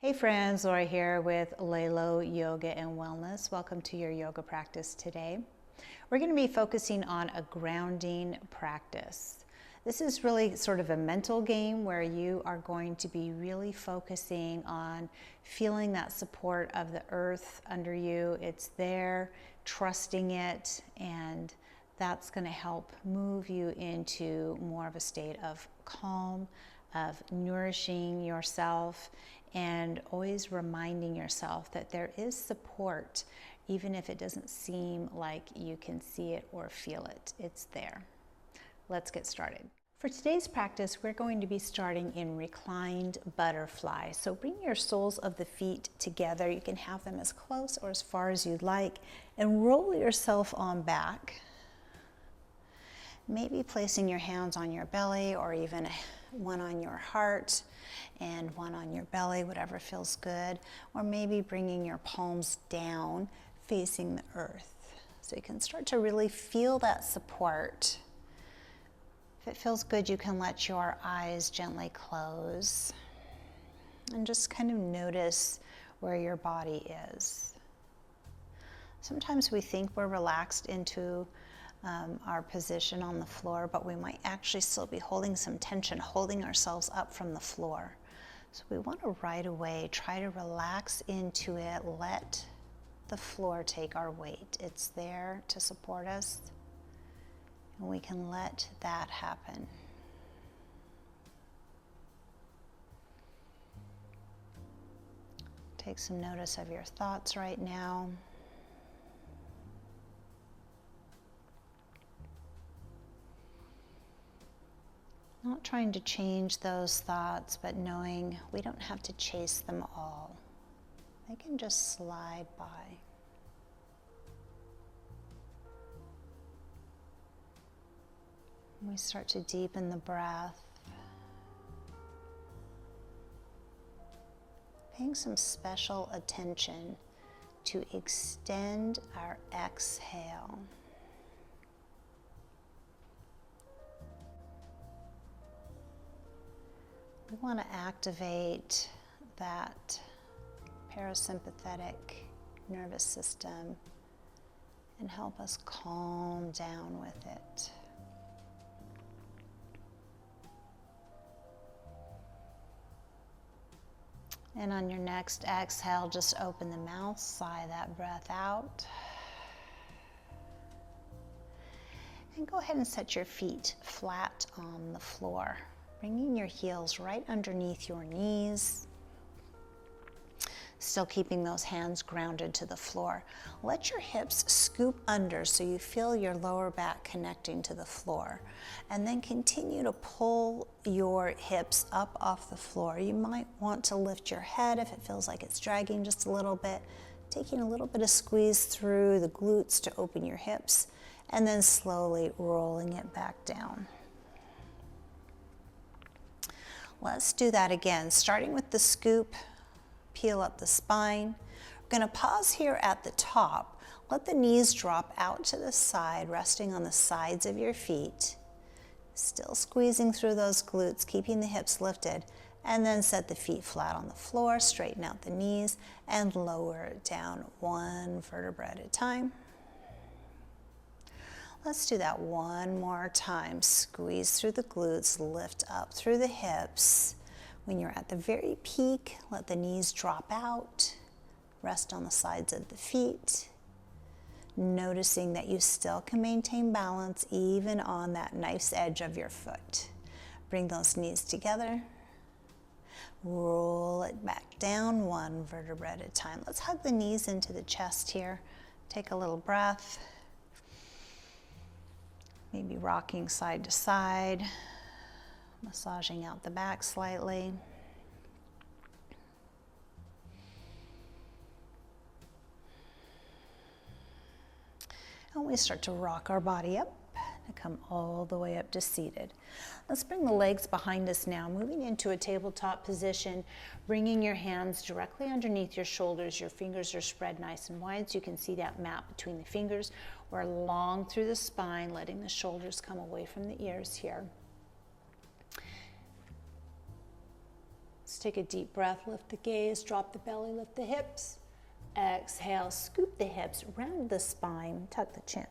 Hey friends, Laura here with Lalo Yoga and Wellness. Welcome to your yoga practice today. We're going to be focusing on a grounding practice. This is really sort of a mental game where you are going to be really focusing on feeling that support of the earth under you. It's there, trusting it, and that's going to help move you into more of a state of calm, of nourishing yourself, and always reminding yourself that there is support, even if it doesn't seem like you can see it or feel it. It's there. Let's get started. For today's practice, we're going to be starting in reclined butterfly. So bring your soles of the feet together. You can have them as close or as far as you'd like, and roll yourself on back. Maybe placing your hands on your belly, or even one on your heart and one on your belly, whatever feels good. Or maybe bringing your palms down, facing the earth. So you can start to really feel that support. If it feels good, you can let your eyes gently close and just kind of notice where your body is. Sometimes we think we're relaxed into our position on the floor, but we might actually still be holding some tension, holding ourselves up from the floor. So we want to right away try to relax into it, let the floor take our weight. It's there to support us, and we can let that happen. Take some notice of your thoughts right now. Not trying to change those thoughts, but knowing we don't have to chase them all. They can just slide by. We start to deepen the breath, paying some special attention to extend our exhale. We want to activate that parasympathetic nervous system and help us calm down with it. And on your next exhale, just open the mouth, sigh that breath out. And go ahead and set your feet flat on the floor, bringing your heels right underneath your knees, still keeping those hands grounded to the floor. Let your hips scoop under so you feel your lower back connecting to the floor. And then continue to pull your hips up off the floor. You might want to lift your head if it feels like it's dragging just a little bit, taking a little bit of squeeze through the glutes to open your hips, and then slowly rolling it back down. Let's do that again, starting with the scoop. Peel up the spine. We're going to pause here at the top. Let the knees drop out to the side, resting on the sides of your feet. Still squeezing through those glutes, keeping the hips lifted. And then set the feet flat on the floor, straighten out the knees, and lower it down one vertebra at a time. Let's do that one more time. Squeeze through the glutes, lift up through the hips. When you're at the very peak, let the knees drop out, rest on the sides of the feet, noticing that you still can maintain balance even on that knife's edge of your foot. Bring those knees together, roll it back down one vertebra at a time. Let's hug the knees into the chest here. Take a little breath, maybe rocking side to side. Massaging out the back slightly. And we start to rock our body up to come all the way up to seated. Let's bring the legs behind us now, moving into a tabletop position, bringing your hands directly underneath your shoulders. Your fingers are spread nice and wide so you can see that map between the fingers. We're long through the spine, letting the shoulders come away from the ears here. Let's take a deep breath, lift the gaze, drop the belly, lift the hips. Exhale, scoop the hips, round the spine, tuck the chin.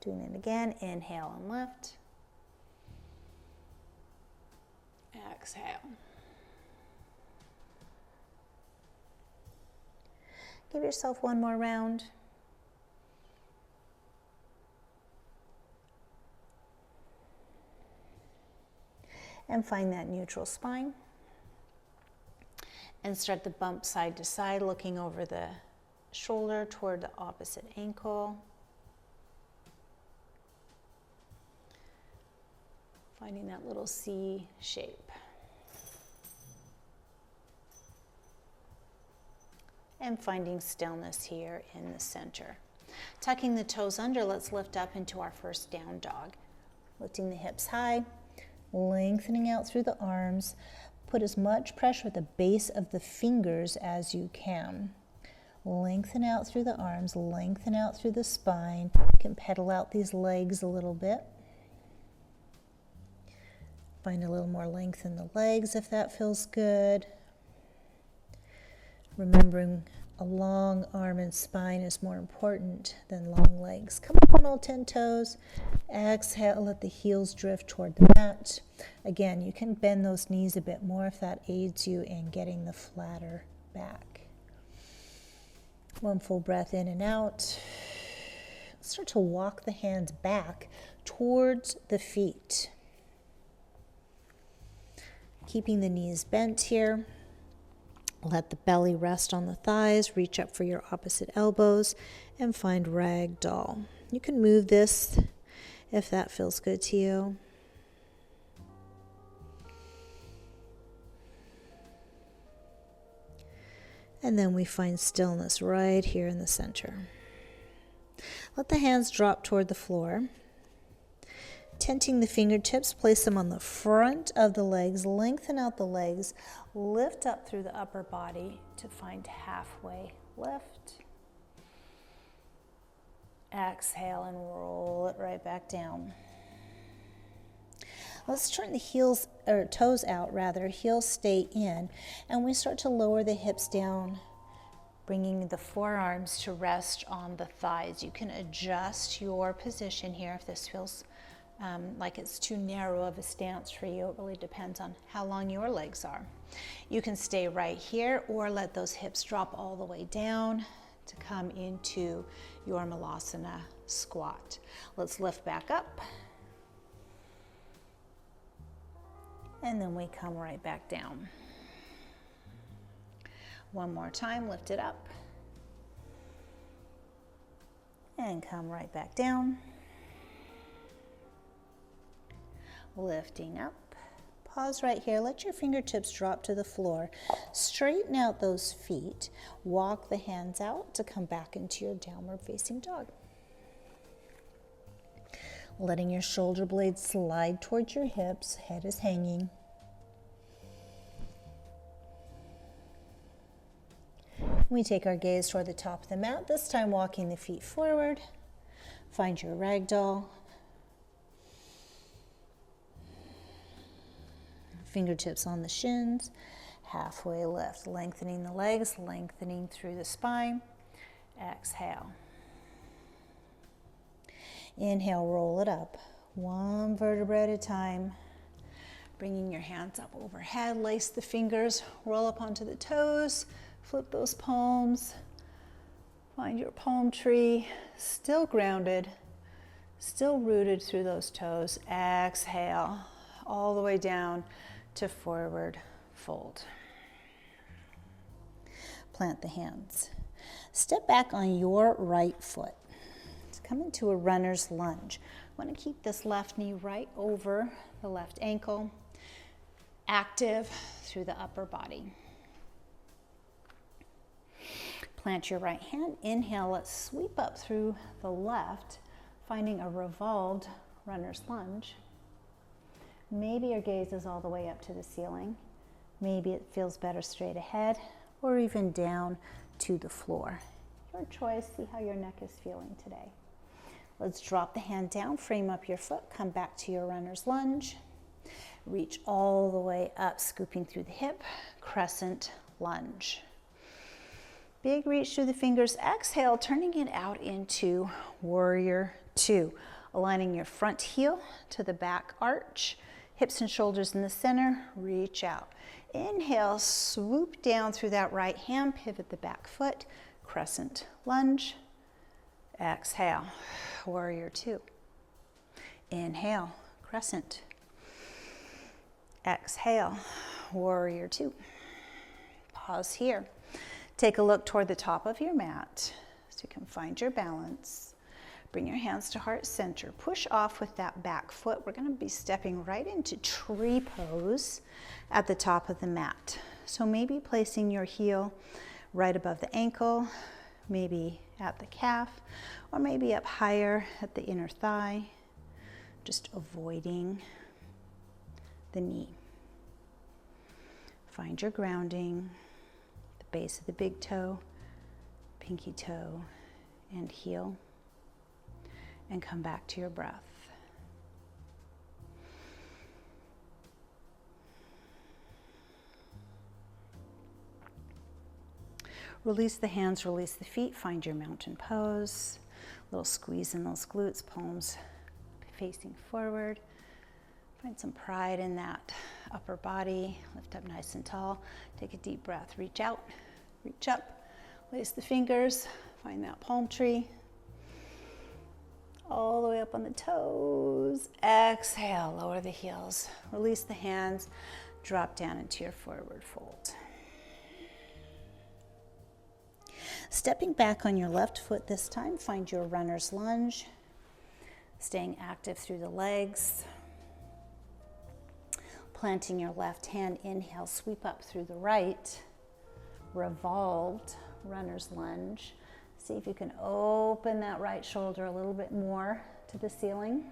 Doing it again, inhale and lift. Exhale. Give yourself one more round. And find that neutral spine. And start the bump side to side, looking over the shoulder toward the opposite ankle. Finding that little C shape. And finding stillness here in the center. Tucking the toes under, let's lift up into our first down dog. Lifting the hips high, lengthening out through the arms. Put as much pressure at the base of the fingers as you can. Lengthen out through the arms, lengthen out through the spine. You can pedal out these legs a little bit. Find a little more length in the legs if that feels good. Remembering a long arm and spine is more important than long legs. Come up on all 10 toes. Exhale, let the heels drift toward the mat. Again, you can bend those knees a bit more if that aids you in getting the flatter back. One full breath in and out. Start to walk the hands back towards the feet. Keeping the knees bent here. Let the belly rest on the thighs, reach up for your opposite elbows, and find ragdoll. You can move this if that feels good to you. And then we find stillness right here in the center. Let the hands drop toward the floor. Tenting the fingertips, place them on the front of the legs, lengthen out the legs, lift up through the upper body to find halfway lift. Exhale and roll it right back down. Let's turn the heels, or toes out rather, heels stay in, and we start to lower the hips down, bringing the forearms to rest on the thighs. You can adjust your position here if this feels like it's too narrow of a stance for you. It really depends on how long your legs are. You can stay right here or let those hips drop all the way down to come into your Malasana squat. Let's lift back up. And then we come right back down. One more time, lift it up. And come right back down. Lifting up. Pause right here. Let your fingertips drop to the floor. Straighten out those feet. Walk the hands out to come back into your downward facing dog. Letting your shoulder blades slide towards your hips. Head is hanging. We take our gaze toward the top of the mat, this time walking the feet forward. Find your ragdoll. Fingertips on the shins, halfway lift, lengthening the legs, lengthening through the spine. Exhale. Inhale, roll it up, one vertebra at a time. Bringing your hands up overhead, lace the fingers, roll up onto the toes, flip those palms. Find your palm tree, still grounded, still rooted through those toes. Exhale, all the way down to forward fold. Plant the hands. Step back on your right foot. Come into a runner's lunge. Want to keep this left knee right over the left ankle, active through the upper body. Plant your right hand. Inhale, let's sweep up through the left, finding a revolved runner's lunge. Maybe your gaze is all the way up to the ceiling. Maybe it feels better straight ahead or even down to the floor. Your choice, see how your neck is feeling today. Let's drop the hand down, frame up your foot, come back to your runner's lunge. Reach all the way up, scooping through the hip, crescent lunge. Big reach through the fingers. Exhale, turning it out into warrior two. Aligning your front heel to the back arch, hips and shoulders in the center, reach out. Inhale, swoop down through that right hand, pivot the back foot, crescent lunge. Exhale, warrior two. Inhale, crescent. Exhale, warrior two. Pause here. Take a look toward the top of your mat so you can find your balance. Bring your hands to heart center. Push off with that back foot. We're going to be stepping right into tree pose at the top of the mat. So maybe placing your heel right above the ankle, maybe at the calf, or maybe up higher at the inner thigh, just avoiding the knee. Find your grounding, the base of the big toe, pinky toe, and heel, and come back to your breath. Release the hands, release the feet, find your mountain pose. Little squeeze in those glutes, palms facing forward. Find some pride in that upper body. Lift up nice and tall. Take a deep breath. Reach out, reach up. Lace the fingers. Find that palm tree. All the way up on the toes. Exhale, lower the heels. Release the hands. Drop down into your forward fold. Stepping back on your left foot this time, find your runner's lunge. Staying active through the legs. Planting your left hand, inhale, sweep up through the right. Revolved runner's lunge. See if you can open that right shoulder a little bit more to the ceiling.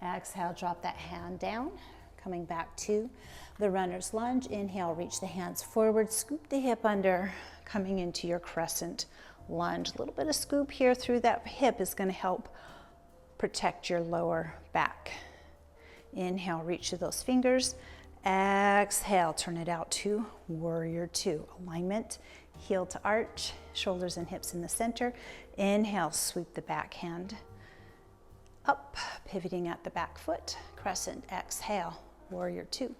Exhale, drop that hand down. Coming back to the runner's lunge. Inhale, reach the hands forward, scoop the hip under, coming into your crescent lunge. A little bit of scoop here through that hip is going to help protect your lower back. Inhale, reach to those fingers. Exhale, turn it out to warrior two. Alignment, heel to arch, shoulders and hips in the center. Inhale, sweep the back hand up, pivoting at the back foot. Crescent, exhale, warrior two.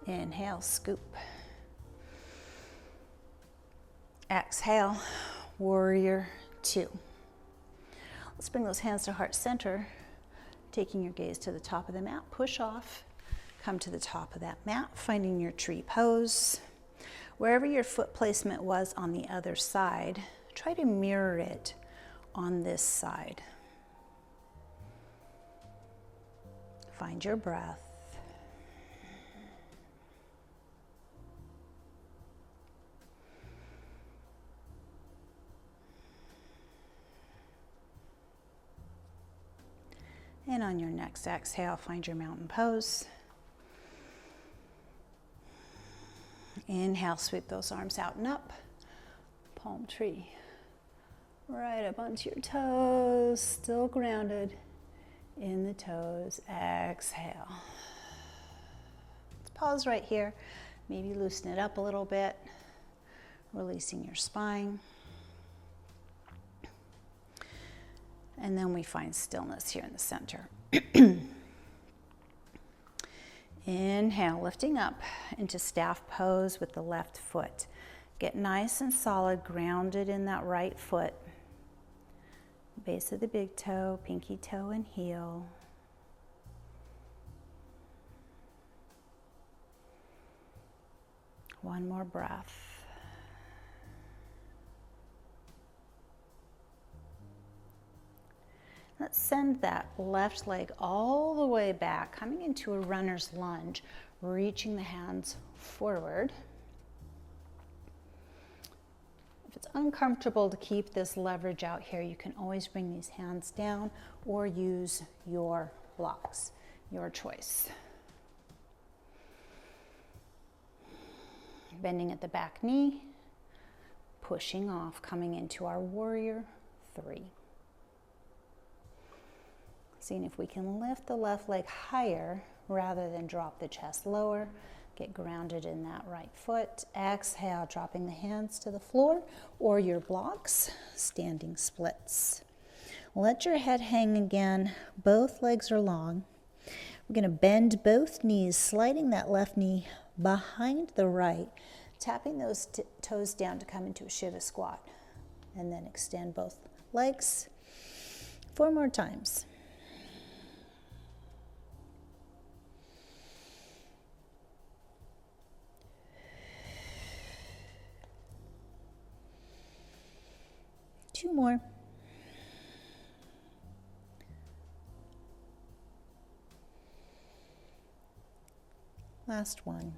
Inhale, scoop. Exhale, warrior two. Let's bring those hands to heart center. Taking your gaze to the top of the mat, push off, come to the top of that mat, finding your tree pose. Wherever your foot placement was on the other side, try to mirror it on this side. Find your breath. And on your next exhale, find your mountain pose. Inhale, sweep those arms out and up. Palm tree. Right up onto your toes, still grounded in the toes. Exhale. Let's pause right here. Maybe loosen it up a little bit. Releasing your spine. And then we find stillness here in the center. Inhale, lifting up into staff pose with the left foot. Get nice and solid, grounded in that right foot. Base of the big toe, pinky toe and heel. One more breath. Let's send that left leg all the way back, coming into a runner's lunge, reaching the hands forward. If it's uncomfortable to keep this leverage out here, you can always bring these hands down or use your blocks, your choice. Bending at the back knee, pushing off, coming into our warrior three. Seeing if we can lift the left leg higher rather than drop the chest lower. Get grounded in that right foot. Exhale, dropping the hands to the floor or your blocks, standing splits. Let your head hang again. Both legs are long. We're going to bend both knees, sliding that left knee behind the right, tapping those toes down to come into a Shiva squat. And then extend both legs. 4 more times. Two more. Last one.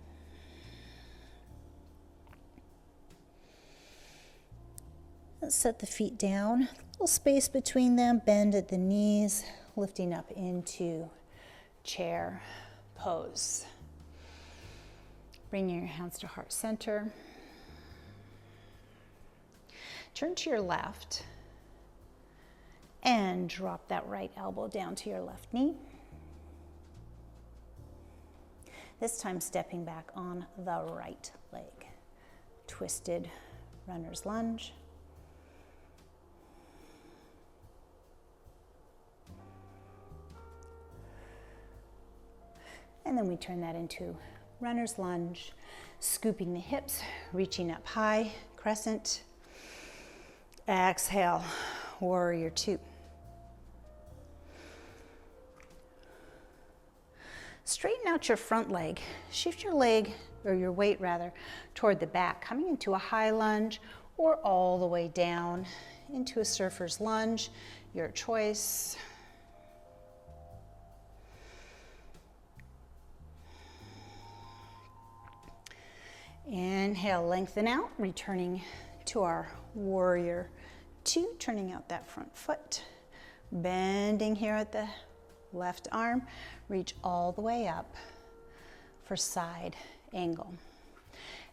Let's set the feet down, a little space between them, bend at the knees, lifting up into chair pose. Bringing your hands to heart center. Turn to your left and drop that right elbow down to your left knee. This time stepping back on the right leg. Twisted runner's lunge. And then we turn that into runner's lunge, scooping the hips, reaching up high, crescent. Exhale, warrior two. Straighten out your front leg. Shift your leg, or your weight rather, toward the back, coming into a high lunge or all the way down into a surfer's lunge, your choice. Inhale, lengthen out, returning to our warrior two, turning out that front foot, bending here at the left arm, reach all the way up for side angle.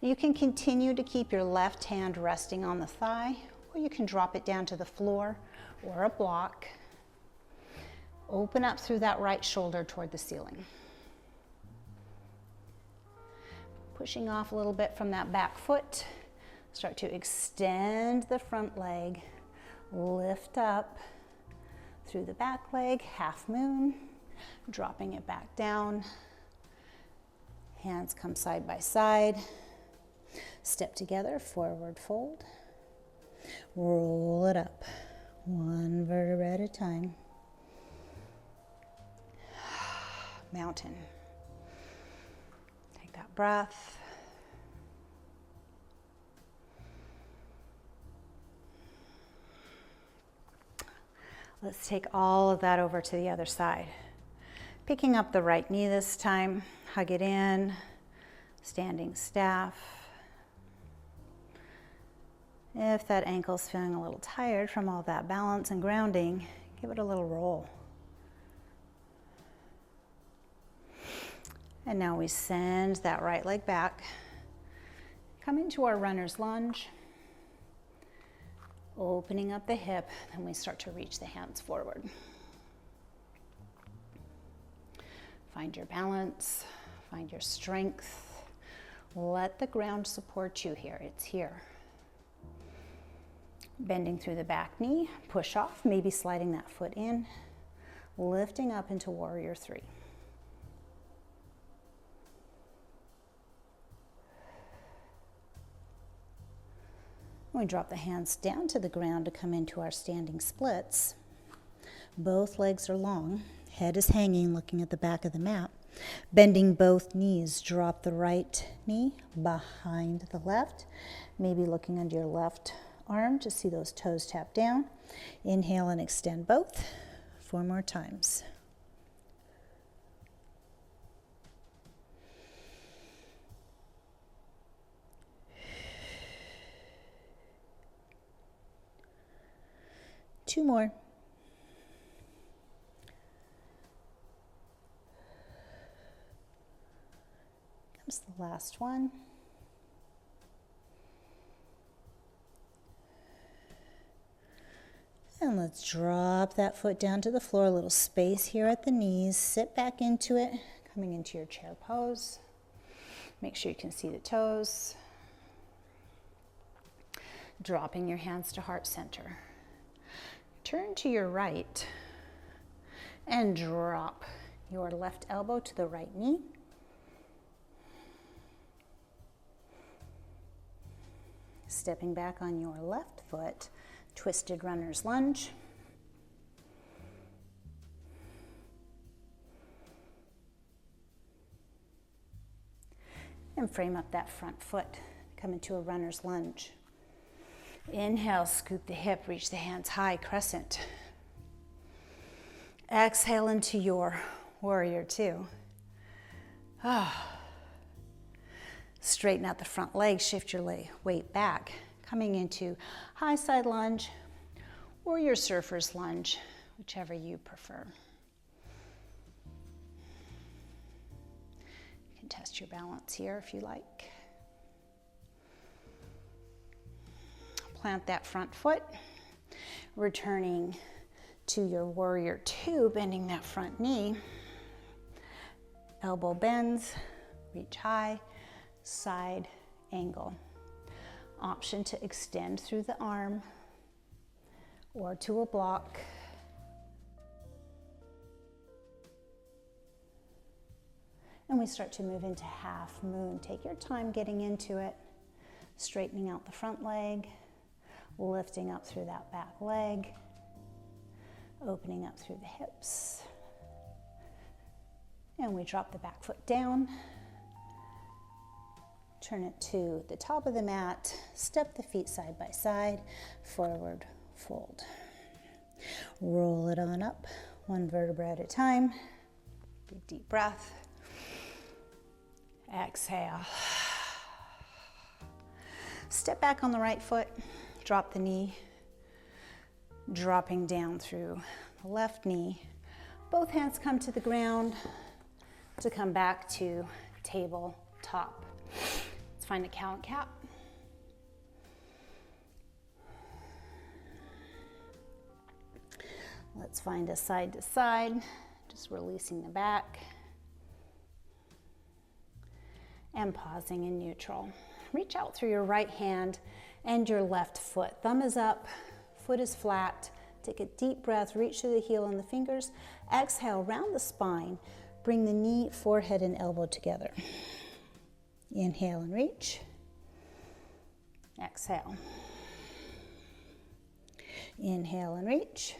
You can continue to keep your left hand resting on the thigh, or you can drop it down to the floor or a block. Open up through that right shoulder toward the ceiling. Pushing off a little bit from that back foot. Start to extend the front leg. Lift up through the back leg, half moon. Dropping it back down. Hands come side by side. Step together, forward fold. Roll it up, one vertebra at a time. Mountain. Take that breath. Let's take all of that over to the other side. Picking up the right knee this time, hug it in, standing staff. If that ankle's feeling a little tired from all that balance and grounding, give it a little roll. And now we send that right leg back. Come into our runner's lunge. Opening up the hip, then we start to reach the hands forward. Find your balance, find your strength. Let the ground support you here, it's here. Bending through the back knee, push off, maybe sliding that foot in, lifting up into warrior three. We drop the hands down to the ground to come into our standing splits. Both legs are long. Head is hanging, looking at the back of the mat. Bending both knees, drop the right knee behind the left. Maybe looking under your left arm to see those toes tap down. Inhale and extend both. 4 more times. Two more. Comes the last one. And let's drop that foot down to the floor, a little space here at the knees. Sit back into it, coming into your chair pose. Make sure you can see the toes. Dropping your hands to heart center. Turn to your right and drop your left elbow to the right knee. Stepping back on your left foot, twisted runner's lunge. And frame up that front foot, come into a runner's lunge. Inhale, scoop the hip, reach the hands high, crescent. Exhale into your warrior two. Straighten out the front leg, shift your weight back. Coming into high side lunge or your surfer's lunge, whichever you prefer. You can test your balance here if you like. Plant that front foot, returning to your warrior two, bending that front knee. Elbow bends, reach high, side angle. Option to extend through the arm or to a block. And we start to move into half moon. Take your time getting into it, straightening out the front leg, lifting up through that back leg, opening up through the hips. And we drop the back foot down. Turn it to the top of the mat, step the feet side by side, forward fold. Roll it on up, one vertebra at a time. Big deep breath. Exhale. Step back on the right foot, drop the knee, dropping down through the left knee. Both hands come to the ground to come back to tabletop. Let's find a cow and cat. Let's find a side to side, just releasing the back. And pausing in neutral. Reach out through your right hand and your left foot. Thumb is up, foot is flat. Take a deep breath, reach through the heel and the fingers. Exhale, round the spine. Bring the knee, forehead, and elbow together. Inhale and reach. Exhale. Inhale and reach.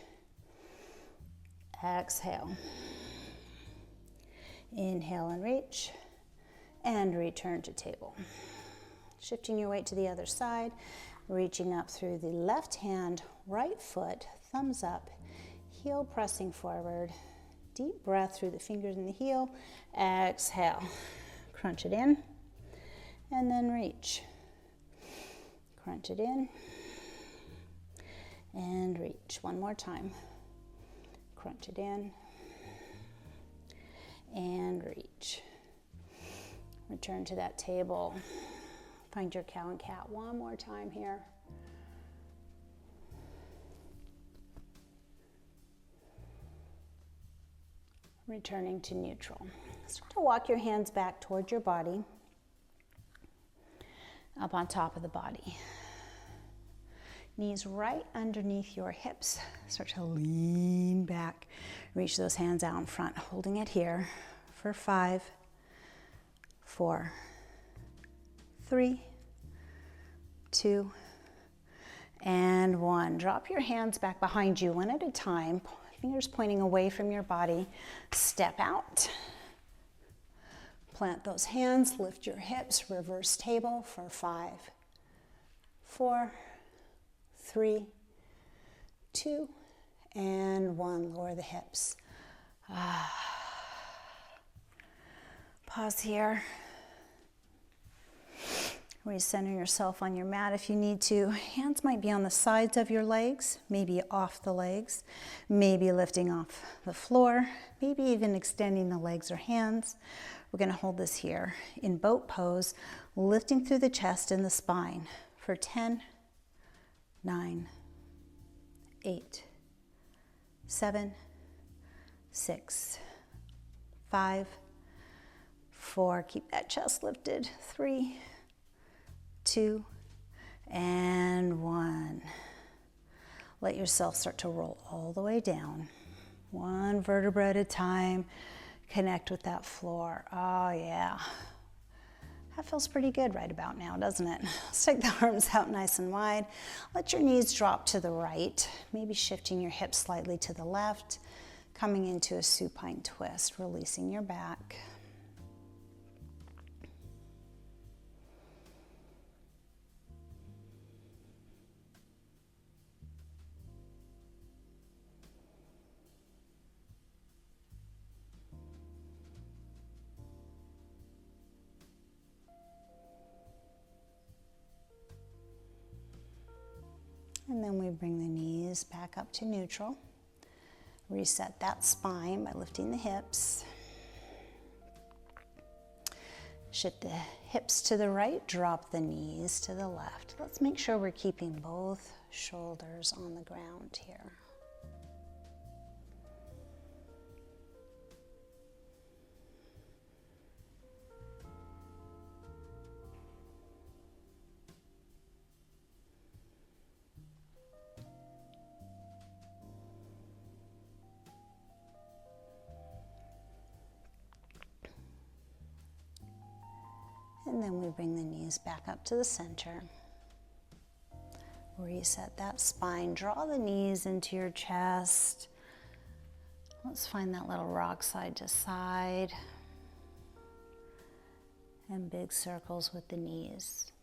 Exhale. Inhale and reach. And return to table. Shifting your weight to the other side, reaching up through the left hand, right foot, thumbs up, heel pressing forward. Deep breath through the fingers and the heel. Exhale. Crunch it in. And then reach. Crunch it in. And reach. One more time. Crunch it in. And reach. Return to that table. Find your cow and cat one more time here. Returning to neutral. Start to walk your hands back towards your body, up on top of the body. Knees right underneath your hips. Start to lean back. Reach those hands out in front, holding it here for 5, 4, 3, 2, and 1. Drop your hands back behind you one at a time, fingers pointing away from your body. Step out. Plant those hands, lift your hips, reverse table for 5, 4, 3, 2, and 1. Lower the hips. Pause here. Recenter yourself on your mat if you need to. Hands might be on the sides of your legs, maybe off the legs, maybe lifting off the floor, maybe even extending the legs or hands. We're going to hold this here in boat pose, lifting through the chest and the spine for 10, 9, 8, 7, 6, 5, 4. Keep that chest lifted. 3, 2, and 1. Let yourself start to roll all the way down. One vertebra at a time. Connect with that floor. Oh yeah. That feels pretty good right about now, doesn't it? Let's take the arms out nice and wide. Let your knees drop to the right, maybe shifting your hips slightly to the left, coming into a supine twist, releasing your back. And then we bring the knees back up to neutral. Reset that spine by lifting the hips. Shift the hips to the right, drop the knees to the left. Let's make sure we're keeping both shoulders on the ground here. And then we bring the knees back up to the center. Reset that spine. Draw the knees into your chest. Let's find that little rock side to side. And big circles with the knees.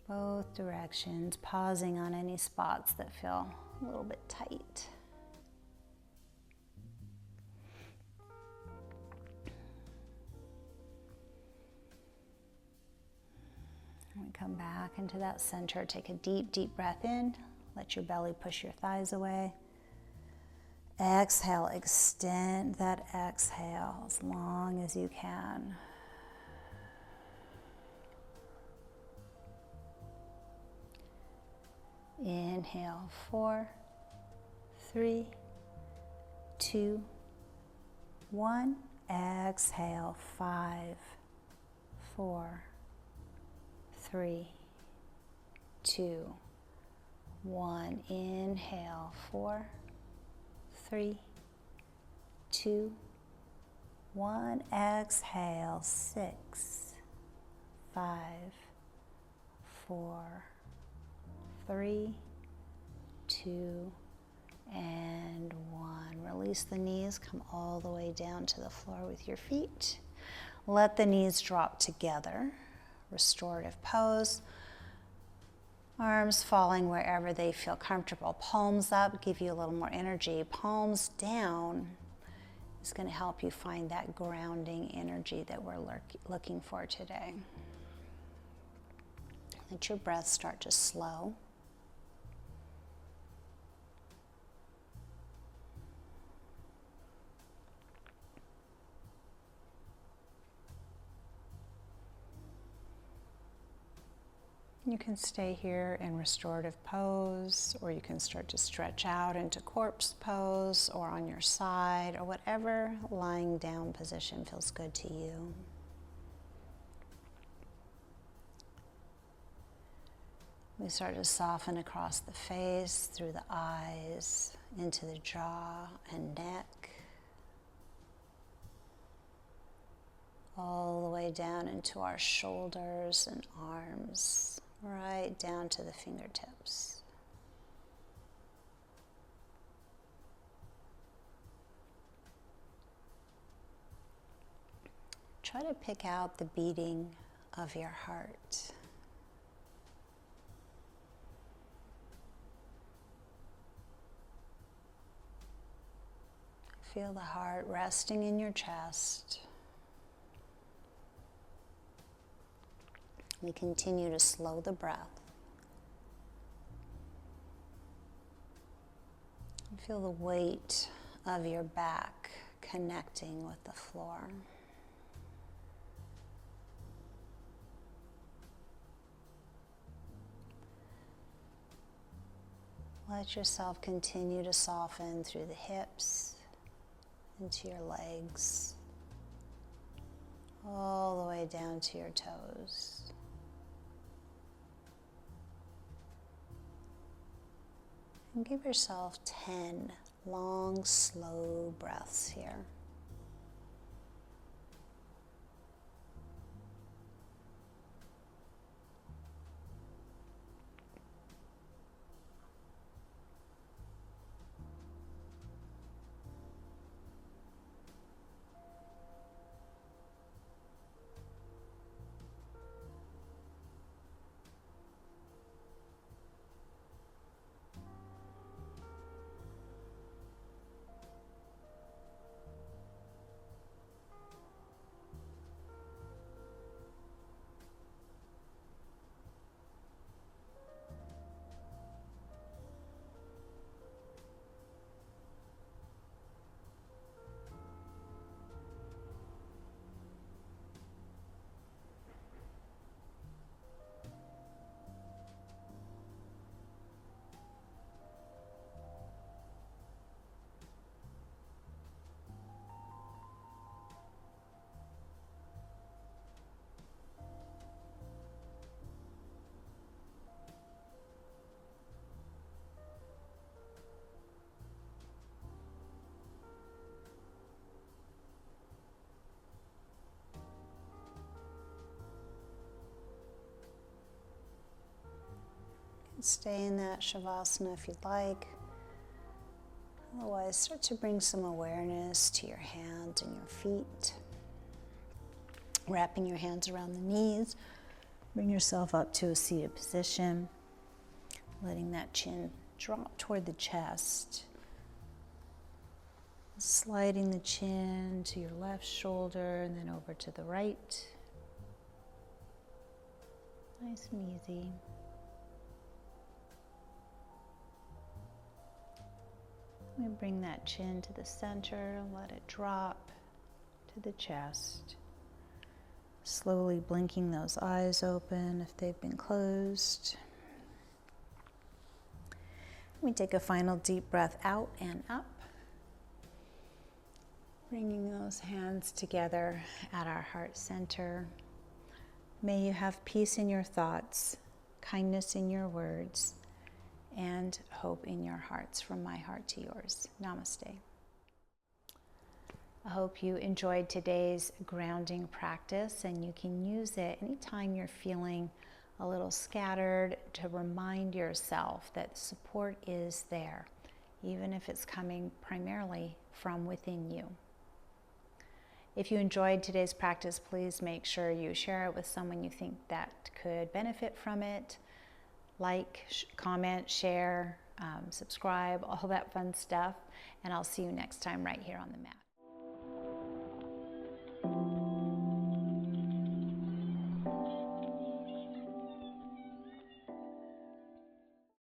Both directions, pausing on any spots that feel a little bit tight. We come back into that center. Take a deep, deep breath in. Let your belly push your thighs away. Exhale, extend that exhale as long as you can. Inhale, 4, 3, 2, 1. Exhale, 5, 4, 3, 2, 1. Inhale, 4, 3, 2, 1. Exhale, 6, 5, 4, 3, 2, and 1. Release the knees, come all the way down to the floor with your feet. Let the knees drop together. Restorative pose. Arms falling wherever they feel comfortable. Palms up, give you a little more energy. Palms down is going to help you find that grounding energy that we're looking for today. Let your breath start to slow. You can stay here in restorative pose, or you can start to stretch out into corpse pose, or on your side, or whatever lying down position feels good to you. We start to soften across the face, through the eyes, into the jaw and neck, all the way down into our shoulders and arms, right down to the fingertips. Try to pick out the beating of your heart. Feel the heart resting in your chest. We continue to slow the breath. Feel the weight of your back connecting with the floor. Let yourself continue to soften through the hips, into your legs, all the way down to your toes. And give yourself 10 long, slow breaths here. Stay in that Shavasana if you'd like. Otherwise, start to bring some awareness to your hands and your feet. Wrapping your hands around the knees. Bring yourself up to a seated position. Letting that chin drop toward the chest. Sliding the chin to your left shoulder and then over to the right. Nice and easy. And bring that chin to the center, let it drop to the chest. Slowly blinking those eyes open if they've been closed. We take a final deep breath out and up. Bringing those hands together at our heart center. May you have peace in your thoughts, kindness in your words, and hope in your hearts, from my heart to yours. Namaste. I hope you enjoyed today's grounding practice, and you can use it anytime you're feeling a little scattered to remind yourself that support is there, even if it's coming primarily from within you. If you enjoyed today's practice, please make sure you share it with someone you think that could benefit from it. Like, comment, share, subscribe, all that fun stuff. And I'll see you next time right here on the mat.